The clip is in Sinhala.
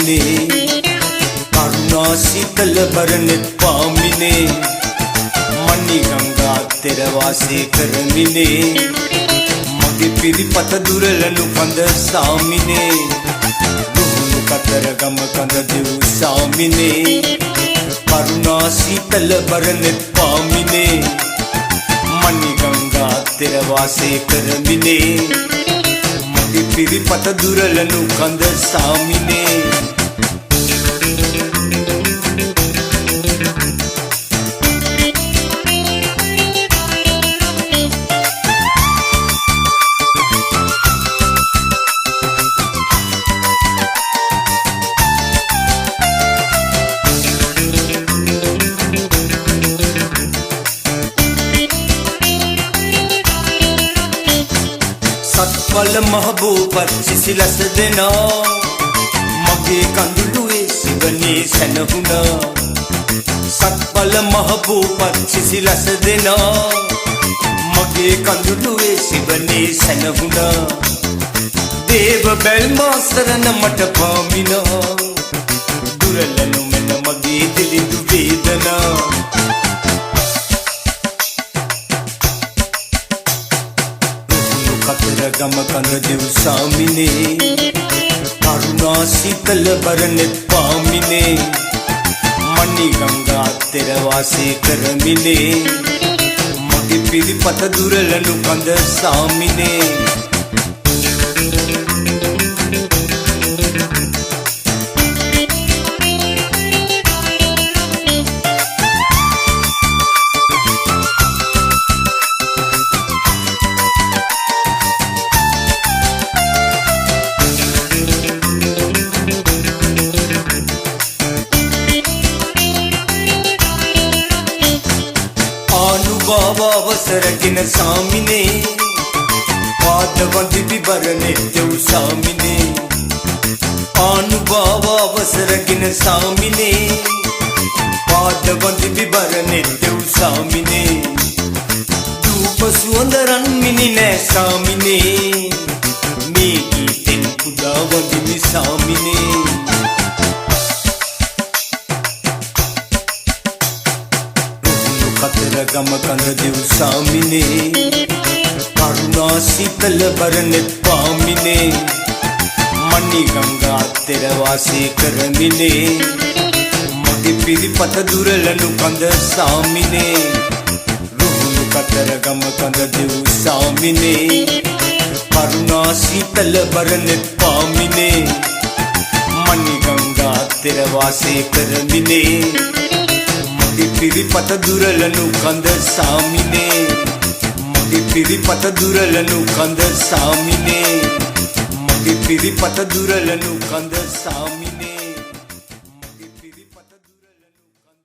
සාමිනේ කරුණා සීතල බරණෙත් පාමිනේ මණි ගංගා තෙර වාසය කරමිනේ මගේ පිරිපත දුරලනු කඳ සාමිනේ දුහුණු කතර ගම කඳ දෙව් සාමිනේ කරුණා සීතල බරණෙත් පාමිනේ මණි ගංගා තෙර වාසය කරමිනේ මගේ පිරිපත දුරලනු කඳ සාමිනේ සත්වල මහබෝපත් සිසිලස දෙනා මගේ කඳුළුවේ සිවනේ සැනහුණා සත්වල මහබෝපත් සිසිලස දෙනා මගේ කඳුළුවේ සිවනේ සැනහුණා දේව බැල්මා සරණ මට පාමිනා දුරලනු මෙන මගේ දිලිඳු වේදනා කතර ගම කඳ දෙව් සාමිනේ කරුණා සීතල බරණෙත් පාමිනේ මණි ගංගා තෙර වාසය කරමිනේ මගේ පිරිපත දුරලනු කඳ සාමිනේ අවසරගෙන සාමිනේ පාදවන්දි විවරණෙ දෙව් සාමිනේ ආනුභාව අවසරගෙන සාමිනේ පාදවන්දි විවරණෙ දෙව් සාමිනේ දූප සුවඳ රන් මිනි නෑ සාමිනේ මේ ගීතෙන් පුදා වඳිමි සාමිනේ කතර ගම කඳ දෙව් සාමිනේ කරුණා සීතල බරණෙත් පාමිනේ මණි ගංගා තෙර වාසය කරමිනේ මගේ පිරිපත දුරලනු කඳ සාමිනේ රුහුණු කතර ගම කඳ දෙව් සාමිනේ කරුණා සීතල බරණෙත් පාමිනේ මණි ගංගා තෙර වාසය කරමිනේ මගේ පිරිපත දුරලනු කඳ සාමිනේ මගේ පිරිපත දුරලනු කඳ සාමිනේ මගේ පිරිපත දුරලනු කඳ සාමිනේ